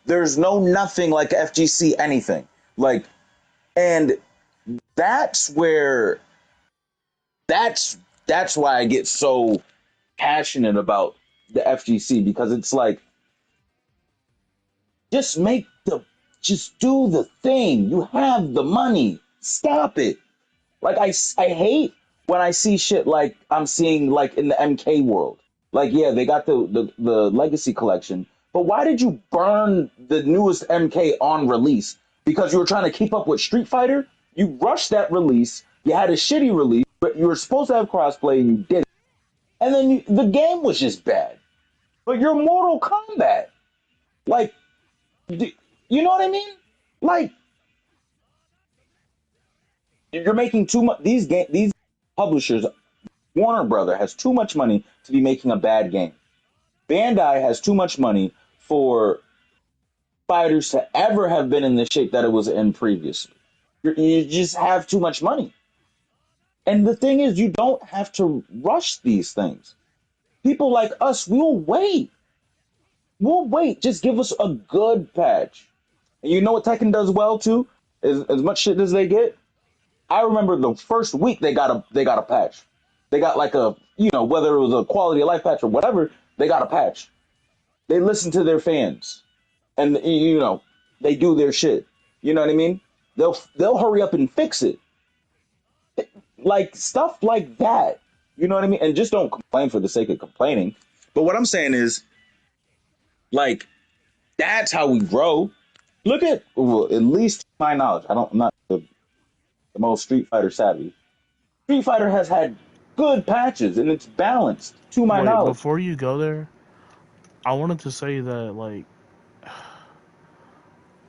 There's no nothing like FGC anything. Like, and that's where that's why I get so passionate about the FGC, because it's like, just make the just do the thing. You have the money. Stop it. Like, I hate when I see shit like I'm seeing like in the MK world. Like, yeah, they got the Legacy collection, but why did you burn the newest MK on release? Because you were trying to keep up with Street Fighter? You rushed that release. You had a shitty release, but you were supposed to have crossplay and you didn't. And then the game was just bad. But you're Mortal Kombat. Like, you know what I mean? Like, you're making too much. These publishers, Warner Brother has too much money to be making a bad game. Bandai has too much money for fighters to ever have been in the shape that it was in previously. You just have too much money. And the thing is, you don't have to rush these things. People like us, we'll wait. We'll wait. Just give us a good patch. And you know what Tekken does well too? As much shit as they get. I remember the first week they got a patch. They got like a, whether it was a quality of life patch or whatever, they got a patch. They listen to their fans, and they do their shit. You know what I mean? They'll hurry up and fix it. Like, stuff like that. You know what I mean? And just don't complain for the sake of complaining. But what I'm saying is, like, that's how we grow. Look at, well, at least to my knowledge, I'm not the most Street Fighter savvy. Street Fighter has had good patches and it's balanced to my knowledge. Before you go there, I wanted to say that, like,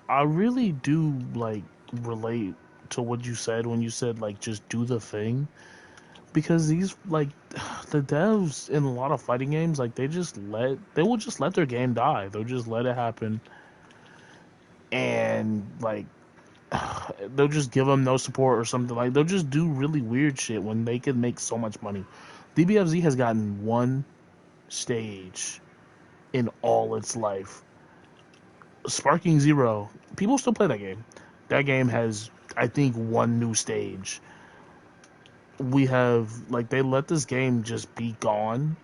I really do, like, relate to what you said when you said, like, just do the thing. Because these, like, the devs in a lot of fighting games, like, they will just let their game die. They'll just let it happen. And, like, they'll just give them no support or something. Like, they'll just do really weird shit when they can make so much money. DBFZ has gotten one stage in all its life. Sparking Zero, people still play that game. That game has, I think, one new stage. We have, like, they let this game just be gone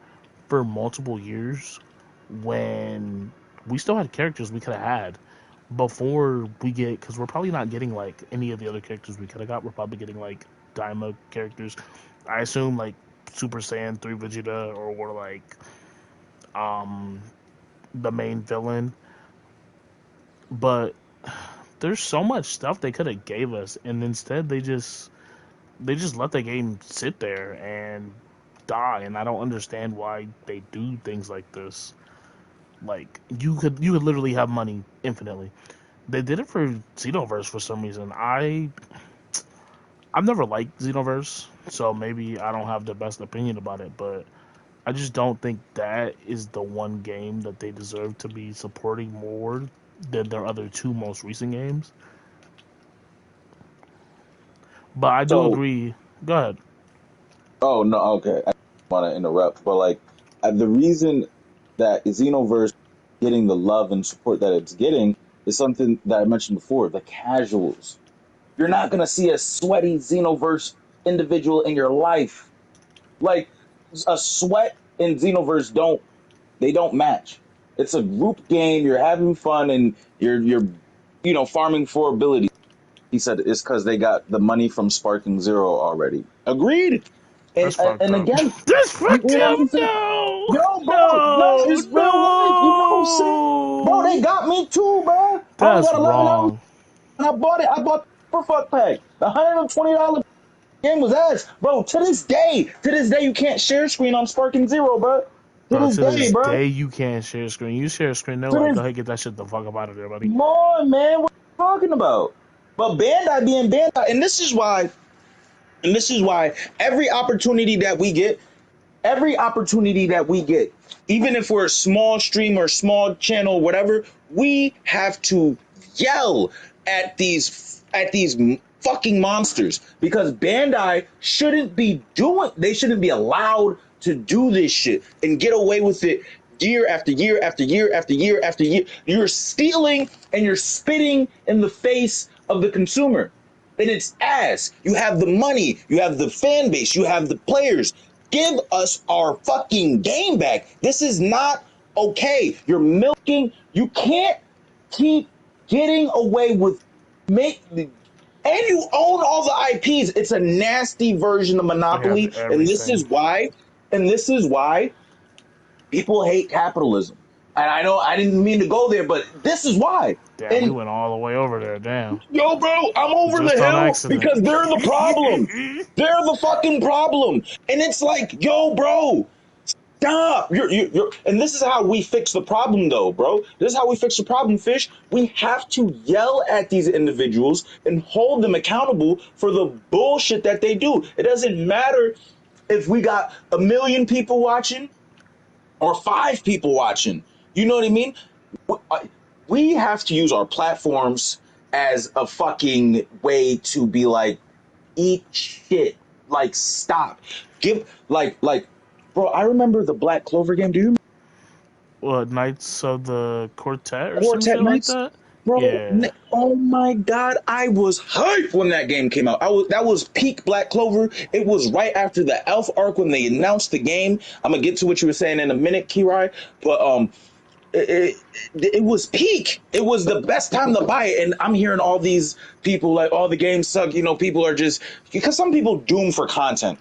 for multiple years when we still had characters we could have had before we get, because we're probably not getting, like, any of the other characters we could have got. We're probably getting, like, Daima characters. I assume, like, Super Saiyan 3 Vegeta, or like, the main villain. But there's so much stuff they could have gave us, and instead they just let the game sit there and die, and I don't understand why they do things like this. Like, you could literally have money infinitely. They did it for Xenoverse for some reason. I've never liked Xenoverse, so maybe I don't have the best opinion about it, but I just don't think that is the one game that they deserve to be supporting more than their other two most recent games. But I do agree. Go ahead. Oh, no, okay. I don't want to interrupt, but, like, the reason that Xenoverse getting the love and support that it's getting is something that I mentioned before, the casuals. You're not going to see a sweaty Xenoverse individual in your life. Like, a sweat and Xenoverse don't match. It's a group game, you're having fun, and you're farming for ability. He said it's because they got the money from Sparking Zero already. Agreed. And again, that's fucked up. No, bro, it's real life. You know what I'm saying? Bro, they got me too, bro. That's wrong. I bought it. I bought the fuck pack. The $120 game was ass, bro. To this day, you can't share screen on Sparking Zero, bro. To this day, you can't share screen. You share screen, no way. Go ahead, get that shit the fuck up out of there, buddy. Come on, man. What are you talking about? But Bandai being Bandai, and this is why every opportunity that we get, even if we're a small stream or small channel, whatever, we have to yell at these fucking monsters, because Bandai shouldn't be allowed to do this shit and get away with it year after year after year after year after year. You're stealing and you're spitting in the face of the consumer. And it's ass. You have the money, you have the fan base, you have the players. Give us our fucking game back. This is not okay. You're milking. You can't keep getting away with make and you own all the IPs. It's a nasty version of They have Monopoly, and this everything. is why. And this is why people hate capitalism. And I know I didn't mean to go there, but this is why. Damn, we And went all the way over there. Damn. yo, bro, I'm over the Just on hill accident. because they're the problem. They're the fucking problem. And it's like, yo, bro, stop. And this is how we fix the problem, though, bro. This is how we fix the problem, Fish. We have to yell at these individuals and hold them accountable for the bullshit that they do. It doesn't matter if we got 1 million people watching or 5 people watching. You know what I mean? We have to use our platforms as a fucking way to be like, eat shit. Like, stop. Give, bro, I remember the Black Clover game. Do you remember What, Knights of the Quartet or some Quartet shit like Knights? that? Bro, Yeah. oh my God, I was hyped when that game came out. That was peak Black Clover. It was right after the Elf arc when they announced the game. I'm gonna get to what you were saying in a minute, Kirai, but it, it was peak. It was the best time to buy it, and I'm hearing all these people like, "Oh, the game suck." You know, people are just because some people doom for content.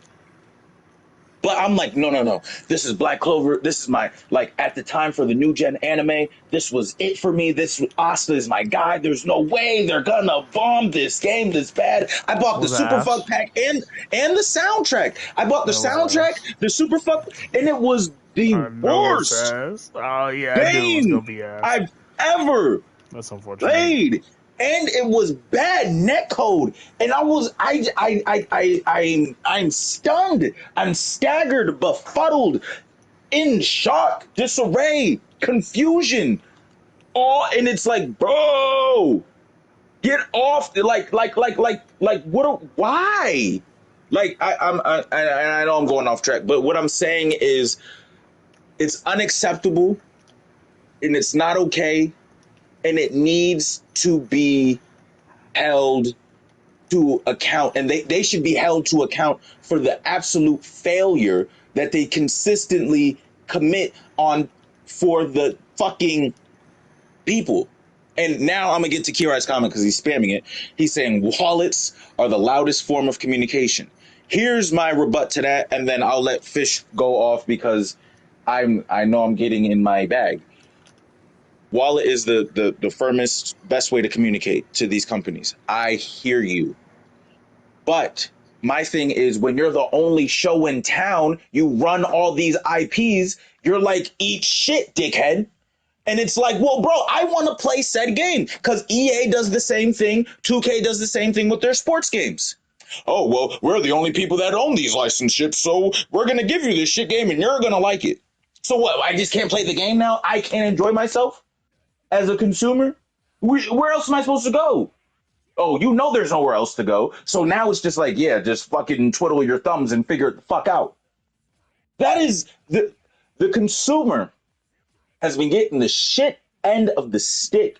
But I'm like, no, no, no. This is Black Clover. This is my like at the time for the new gen anime. This was it for me. This Asta is my guy. There's no way they're gonna bomb this game this bad. I bought the Was Super Fuck ass. pack and the soundtrack. I bought the It was soundtrack, ass. the Super Fuck, and it was the I know it's worst ass. Oh yeah, I knew it was game gonna be ass. I've ever That's unfortunate. played. And it was bad net code, and I'm stunned, I'm staggered, befuddled, in shock, disarray, confusion, all, and it's like, bro, get off, what? Why? Like I know I'm going off track, but what I'm saying is it's unacceptable, and it's not okay, and it needs to be held to account, and they should be held to account for the absolute failure that they consistently commit on for the fucking people. And now I'm gonna get to Kirai's comment because he's spamming it. He's saying wallets are the loudest form of communication. Here's my rebut to that, and then I'll let Fish go off because I know I'm getting in my bag. Wallet is the firmest, best way to communicate to these companies. I hear you. But my thing is when you're the only show in town, you run all these IPs, you're like, eat shit, dickhead. And it's like, well, bro, I want to play said game because EA does the same thing. 2K does the same thing with their sports games. Oh, well, we're the only people that own these license ships, so we're going to give you this shit game and you're going to like it. So what? I just can't play the game now? I can't enjoy myself as a consumer? Where else am I supposed to go? Oh, you know there's nowhere else to go. So now it's just like, yeah, just fucking twiddle your thumbs and figure it the fuck out. That is the consumer has been getting the shit end of the stick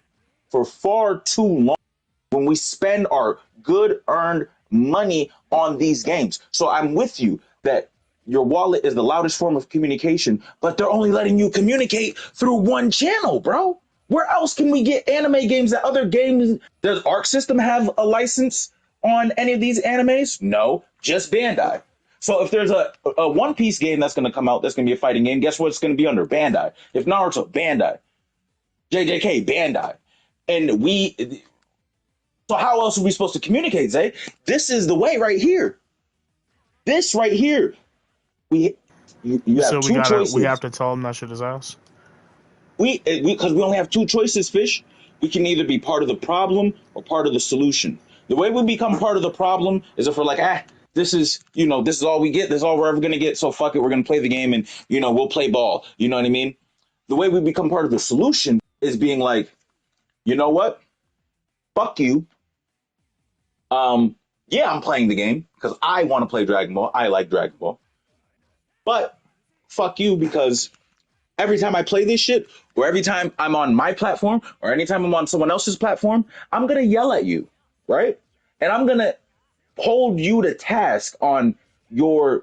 for far too long when we spend our good earned money on these games. So I'm with you that your wallet is the loudest form of communication, but they're only letting you communicate through one channel, bro. Where else can we get anime games that other games? Does Arc System have a license on any of these animes? No, just Bandai. So if there's a One Piece game that's going to come out that's going to be a fighting game, guess what it's going to be under? Bandai. If Naruto, Bandai. JJK, Bandai. And so how else are we supposed to communicate, Zay? This is the way right here. This right here. We you have So two we have choices. to tell him that shit is ass. Because we only have two choices, Fish. We can either be part of the problem or part of the solution. The way we become part of the problem is if we're like, this is, this is all we get. This is all we're ever going to get. So fuck it. We're going to play the game and, we'll play ball. You know what I mean? The way we become part of the solution is being like, you know what? Fuck you. Yeah, I'm playing the game because I want to play Dragon Ball. I like Dragon Ball. But fuck you because Every time I play this shit, or every time I'm on my platform, or anytime I'm on someone else's platform, I'm gonna yell at you, right? And I'm gonna hold you to task on your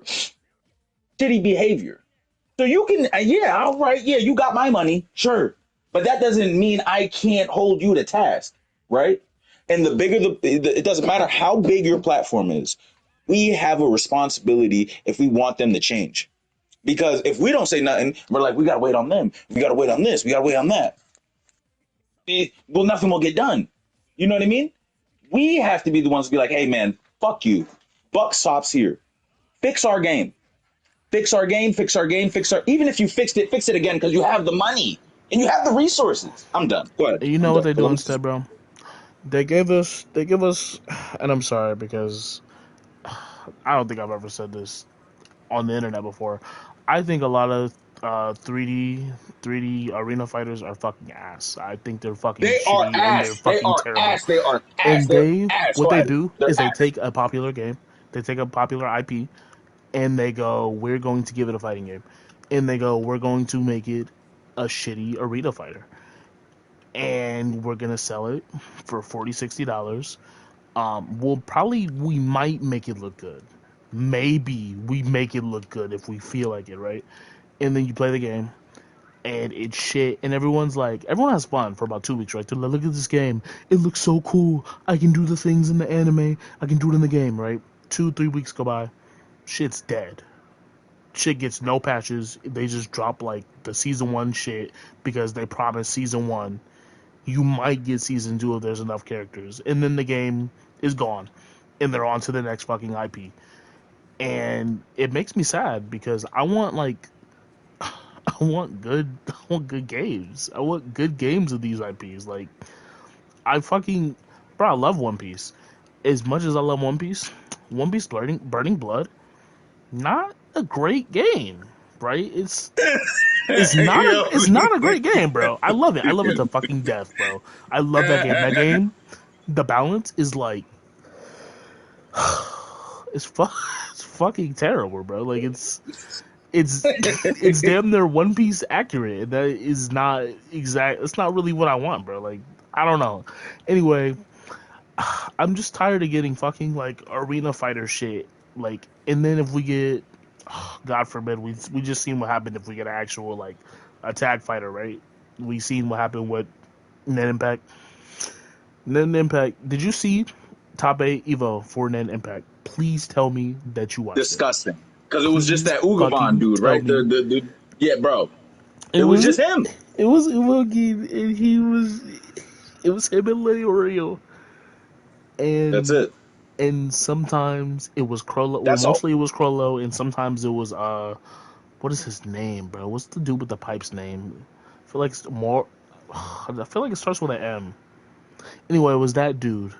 shitty behavior. So you can, yeah, all right, yeah, you got my money, sure, but that doesn't mean I can't hold you to task, right? And the bigger it doesn't matter how big your platform is, we have a responsibility if we want them to change. Because if we don't say nothing, we're like, we gotta wait on them, we gotta wait on this, we gotta wait on that. Well, nothing will get done. You know what I mean? We have to be the ones to be like, hey man, fuck you. Buck stops here. Fix our game. Fix our game, fix our game, fix our. Even if you fix it again because you have the money and you have the resources. I'm done. Go ahead. You I'm know what done. they 'Cause do instead, bro? They give us, and I'm sorry because I don't think I've ever said this on the internet before. I think a lot of 3D arena fighters are fucking ass. I think they're fucking they are shitty and they're ass. They fucking are terrible. ass. They are ass. And They're they ass. what Go they ahead. do They're is they ass. take a popular game, they take a popular IP, and they go, we're going to give it a fighting game, and they go, we're going to make it a shitty arena fighter, and we're gonna sell it for $40-$60. We might make it look good. Maybe we make it look good if we feel like it, right? And then you play the game, and it's shit, and everyone has fun for about 2 weeks, right? They're like, look at this game, it looks so cool. I can do the things in the anime, I can do it in the game, right? 2-3 weeks go by, shit's dead. Shit gets no patches. They just drop like the season one shit because they promised season one. You might get season two if there's enough characters, and then the game is gone, and they're on to the next fucking IP. And it makes me sad because I want good games. I want good games of these IPs. Like I fucking bro, I love One Piece. As much as I love One Piece Burning Blood, not a great game, right? Yo. It's not a great game, bro. I love it. I love it to fucking death, bro. I love that game. That game, the balance is like it's fu- it's fucking terrible, bro. Like it's it's damn near One Piece accurate. And that is not exact. It's not really what I want, bro. Like I don't know. Anyway, I'm just tired of getting fucking like arena fighter shit. Like, and then if we get, God forbid, we just seen what happened if we get an actual like attack fighter, right? We seen what happened with Net Impact. Net Impact. Did you see Top 8 Evo for Net Impact? Please tell me that you watched it. Disgusting. Because it was just Please that Ugabon fucking dude, tell right? me. Yeah, bro. It It was was just him. it was Iwoki, and it was him and Lenny Oreo, That's and it. sometimes it was Crollo. Well, That's all. mostly it was Crollo, and sometimes it was what is his name, bro? What's the dude with the pipes name? I feel like it's more. I feel like it starts with an M. Anyway, it was that dude,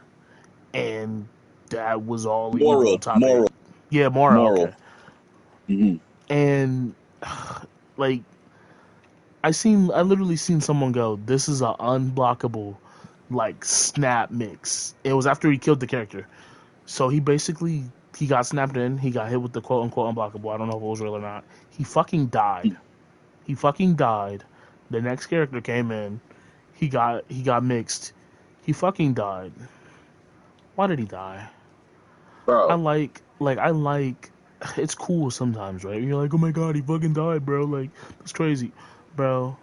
and that was all Evo Moral. top eight. Moral. Yeah, Mora. Moral. Okay, Hmm. and like I literally seen someone go, "This is an unblockable like snap mix." It was after he killed the character. So he got snapped in. He got hit with the quote unquote unblockable. I don't know if it was real or not. He fucking died. He fucking died. The next character came in. He got mixed. He fucking died. Why did he die? I Bro. like it's cool sometimes, right? You're like, oh my god, he fucking died, bro. Like that's crazy, bro.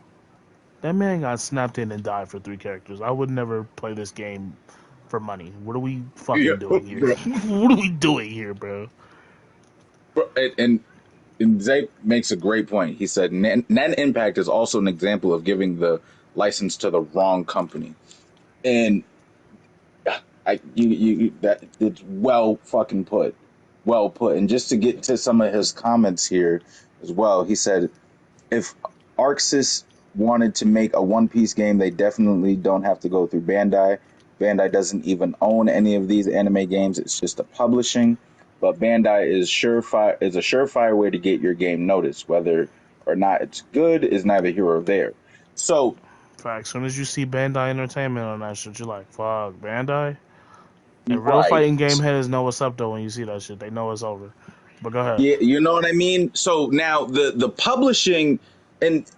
That man got snapped in and died for 3 characters. I would never play this game for money. What are we Yeah, fucking doing here? bro. What are we doing here, bro? Bro, and Zay makes a great point. He said net impact is also an example of giving the license to the wrong company. And that it's well fucking put. Well put. And just to get to some of his comments here as well, he said if Arxis wanted to make a One Piece game, they definitely don't have to go through Bandai. Bandai doesn't even own any of these anime games. It's just a publishing. But Bandai is a surefire way to get your game noticed. Whether or not it's good is neither here or there. So Fact. As soon as you see Bandai Entertainment on that shit, you're like, fuck, Bandai? And real right. fighting game heads know what's up though when you see that shit. They know it's over. But go ahead. Yeah, you know what I mean? So now the publishing and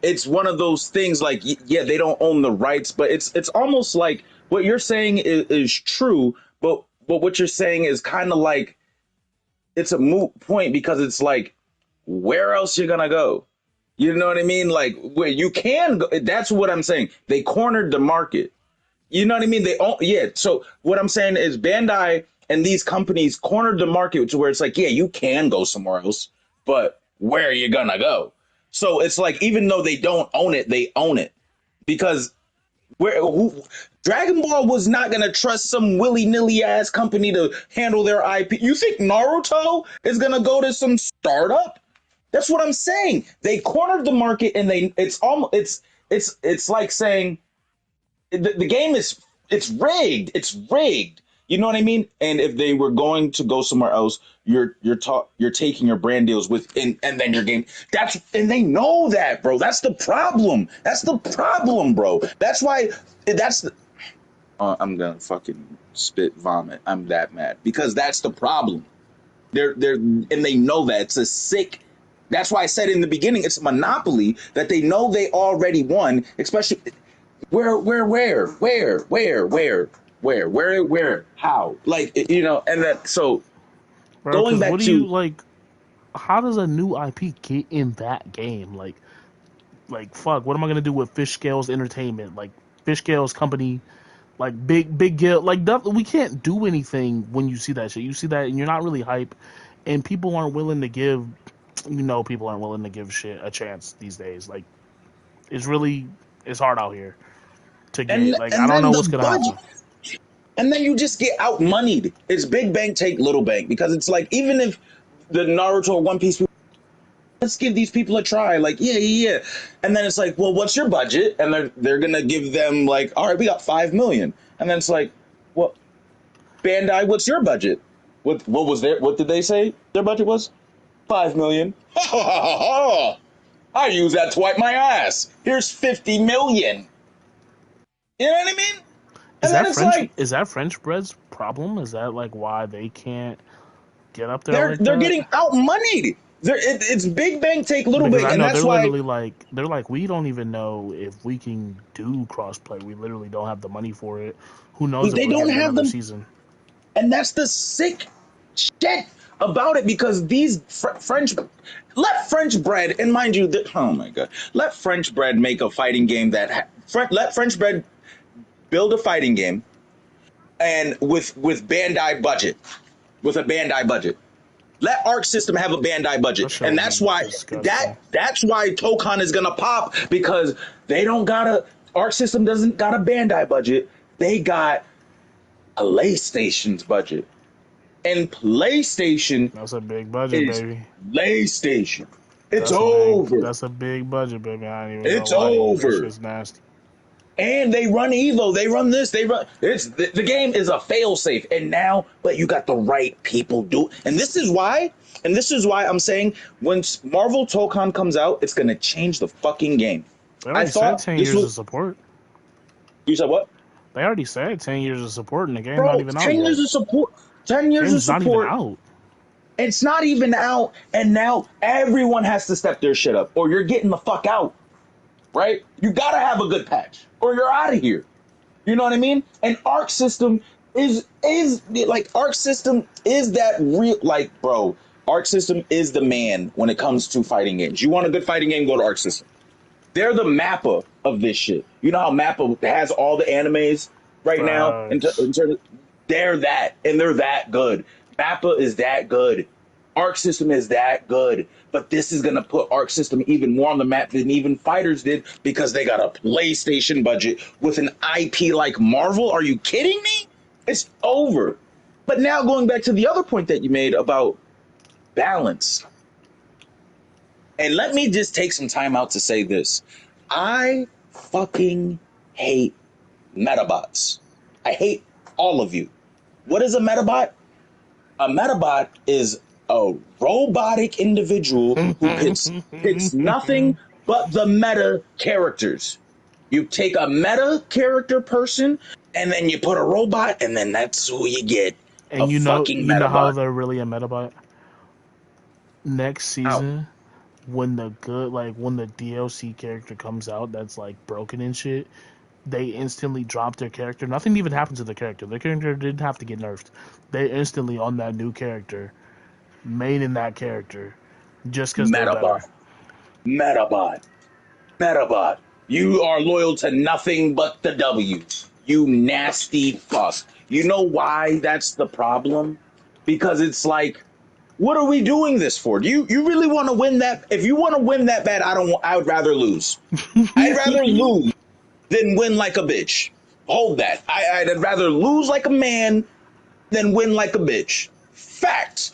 it's one of those things like yeah, they don't own the rights, but it's almost like what you're saying is true, but what you're saying is kind of like it's a moot point because it's like where else you gonna go? You know what I mean? Like where you can go. That's what I'm saying. They cornered the market. You know what I mean? They own, yeah. So what I'm saying is Bandai and these companies cornered the market to where it's like, yeah, you can go somewhere else, but where are you gonna go? So it's like even though they don't own it, they own it because Dragon Ball was not gonna trust some willy nilly ass company to handle their IP. You think Naruto is gonna go to some startup? That's what I'm saying. They cornered the market, and it's almost it's like saying the game is it's rigged. It's rigged. You know what I mean? And if they were going to go somewhere else, you're taking your brand deals with and then your game. That's and they know that, bro. That's the problem. That's the problem, bro. That's why that's the I'm gonna fucking spit vomit. I'm that mad because that's the problem. They're and they know that it's a sick. That's why I said in the beginning it's a monopoly that they know they already won. Especially where, how, like you know, and then so Bro, going because back what do you to like? How does a new IP get in that game? Like fuck. What am I gonna do with Fish Scales Entertainment? Like Fish Scales Company, like big guild. Like we can't do anything when you see that shit. You see that and you're not really hype, and people aren't willing to give. People aren't willing to give shit a chance these days. Like it's hard out here to get. Like I and don't then know the what's gonna budget, happen. and then you just get out moneyed. It's big bank take little bank because it's like even if the Naruto or One Piece, let's give these people a try. Like, yeah. And then it's like, well, what's your budget? And they're gonna give them like, all right, we got 5 million. And then it's like, well, Bandai, what's your budget? What was their what did they say their budget was? 5 million. Ha ha ha ha! I use that to wipe my ass. Here's 50 million. You know what I mean? Is And then that it's like French bread's problem? Is that like why they can't get up there like they're that? getting out moneyed. It's big bank take little Because bank, I and know that's they're why literally like we don't even know if we can do crossplay. We literally don't have the money for it. Who knows if they we'll don't get have another them. season? And that's the sick shit about it because these French let French bread and mind you that oh my god let French bread make a fighting game that let French bread build a fighting game and with Bandai budget with a Bandai budget. Let Arc System have a Bandai That budget, shit and would be disgusting. that's why Tokon is gonna pop because they don't got a Arc System doesn't got a Bandai budget. They got a PlayStation's budget, and PlayStation That's a big budget, is baby. PlayStation. It's over. That's a big budget, baby. I ain't even gonna It's lie to you. That over. shit's nasty. And they run Evo. They run this. They run. It's the game is a failsafe. And now, but you got the right people do. And this is why. And this is why I'm saying when Marvel Tokon comes out, it's gonna change the fucking game. They I already said thought 10 this years was. of support. You said what, They already said 10 years of support, and the game not bro? even out 10 years yet. of support. 10 years of Game's not even support. out. It's not even out, and now everyone has to step their shit up, or you're getting the fuck out. Right? You gotta have a good patch, or you're out of here. You know what I mean? And Arc System is like Arc System is that real like bro. Arc System is the man when it comes to fighting games. You want a good fighting game? Go to Arc System. They're the Mappa of this shit. You know how Mappa has all the animes right now. Facts. They're that, and they're that good. Mappa is that good. Arc System is that good. But this is gonna put Arc System even more on the map than even Fighters did because they got a PlayStation budget with an IP like Marvel. Are you kidding me? It's over. But now going back to the other point that you made about balance, and let me just take some time out to say this. I fucking hate metabots. I hate all of you. What is a metabot? A metabot is a robotic individual who picks nothing but the meta characters. You take a meta character person and then you put a robot and then that's who you get. And A fucking you know how metabot. they're really a metabot? Next Out. season, when when the DLC character comes out that's like broken and shit, they instantly drop their character. Nothing even happened to the character. The character didn't have to get nerfed. They instantly on that new character, maining that character, just because they're Metabot, better. Metabot, Metabot. You are loyal to nothing but the W. You nasty fuck. You know why that's the problem? Because it's like, what are we doing this for? Do you really want to win that? If you want to win that bad, I would rather lose. I'd rather lose than win like a bitch. Hold that. I'd rather lose like a man than win like a bitch. Fact.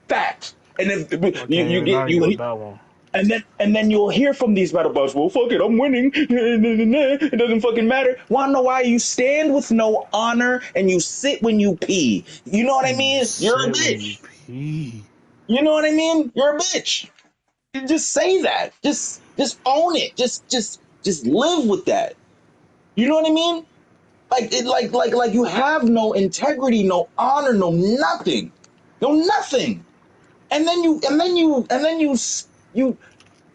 Fact. And if I you, can't you even get argue with you that one. and then you'll hear from these metabots, well, fuck it, I'm winning. It doesn't fucking matter. Wanna know why? You stand with no honor and you sit when you pee. You know what I You mean? You're a sit when you bitch. pee. You know what I mean? You're a bitch. You just say that. Just own it. Just live with that. You know what I mean? Like you have no integrity, no honor, no nothing. No nothing. And then you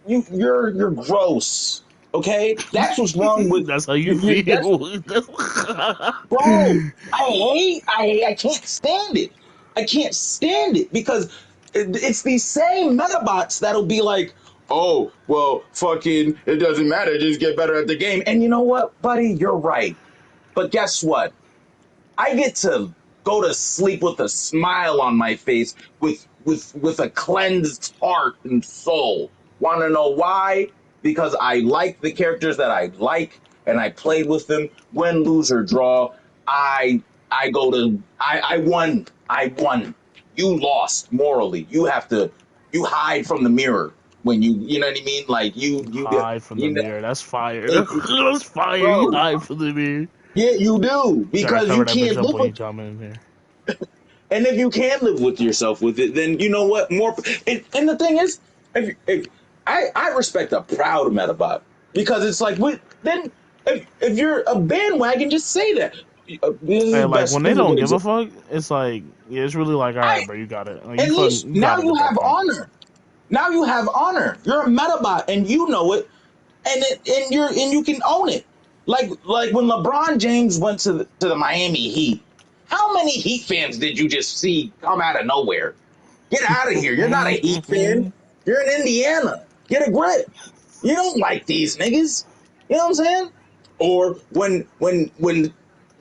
you're gross. Okay? That's what's wrong with That's how you you that's feel. bro. I can't stand it. I can't stand it because it's these same metabots that'll be like, oh, well, fucking, it doesn't matter. Just get better at the game. And you know what, buddy? You're right. But guess what? I get to go to sleep with a smile on my face, with a cleansed heart and soul. Want to know why? Because I like the characters that I like, and I played with them. Win, lose, or draw, I go to I won. I won. You lost morally. You hide from the mirror when you know what I mean. Like You you get hide from the you know, mirror. That's fire. if you, That's fire. You bro. hide from the mirror. Yeah, you do You gotta because cover you that bitch can't up live when you with. come in here. And if you can live with yourself with it, then you know what more. And the thing is, if I respect a proud Metabot because it's like then if you're a bandwagon, just say that. This is Hey, the like best. when This they is a don't good give a example. fuck, it's like yeah, it's really like all I right, bro, you got it. Like At least you now got it you at that have point. honor. Now you have honor. You're a Metabot and you know it, and you can own it. Like when LeBron James went to the Miami Heat. How many Heat fans did you just see come out of nowhere? Get out of here. You're not a Heat fan. You're in Indiana. Get a grip. You don't like these niggas. You know what I'm saying? Or when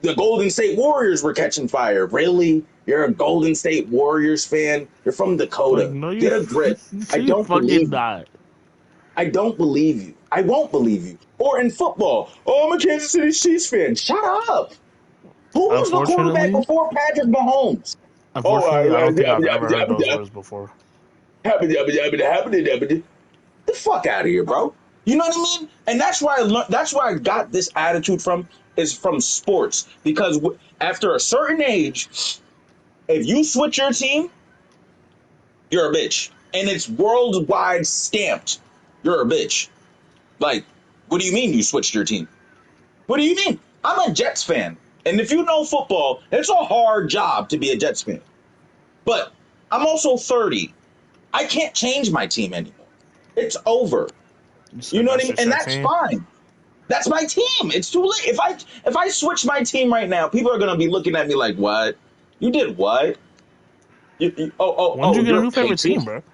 the Golden State Warriors were catching fire. Really? You're a Golden State Warriors fan? You're from Like Dakota. no, you Get a grip. I you don't fucking believe you. not. I don't believe you. I won't believe you. Or in football. Oh, I'm a Kansas City Chiefs fan. Shut up. Who was the quarterback Unfortunately, before Patrick Mahomes? Oh, unfortunately, I don't think I've ever heard those words before. the fuck out of here, bro. You know what I mean? And that's why I learned. That's where I got this attitude from. Is from sports because after a certain age, if you switch your team, you're a bitch, and it's worldwide stamped. You're a bitch. Like, what do you mean you switched your team? What do you mean? I'm a Jets fan, and if you know football, it's a hard job to be a Jets fan. But I'm also 30. I can't change my team anymore. It's over. You You said know what I that's mean? just And your that's team. fine. That's my team. It's too late. If I switch my team right now, people are gonna be looking at me like, "What? You did what? When did you get a You're a new favorite team, Patriots?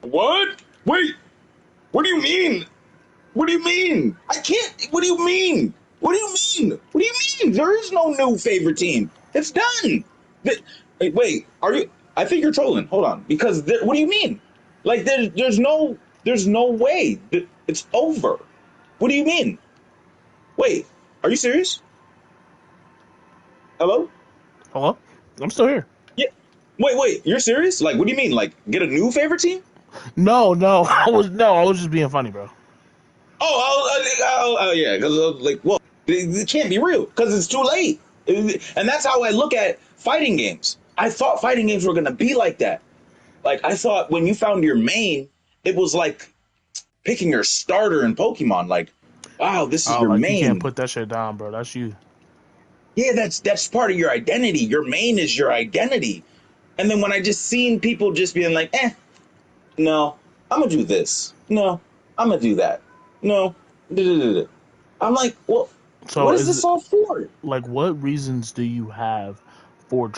bro? What? Wait, what do you mean? What do you mean? I can't. What do you mean? What do you mean? What do you mean? There is no new favorite team. It's done. Wait, are you? I think you're trolling. Hold on, because what do you mean? Like there's no way. It's over. What do you mean? Wait, are you serious? Hello? Hello, I'm still here. Yeah. Wait. You're serious? Like, what do you mean? Like, get a new favorite team? No, no, I was just being funny, bro. Yeah. Because like, well, it can't be real because it's too late. And that's how I look at fighting games. I thought fighting games were gonna be like that. Like, I thought when you found your main, it was like picking your starter in Pokemon. Like, wow, this is Oh, your like you can't main. put that shit down, bro. That's you. Yeah, that's part of your identity. Your main is your identity. And then when I just seen people just being like, no, I'm gonna do this. No, I'm gonna do that. No, da-da-da-da. I'm like, well, So what is is this all for? like what reasons do you have for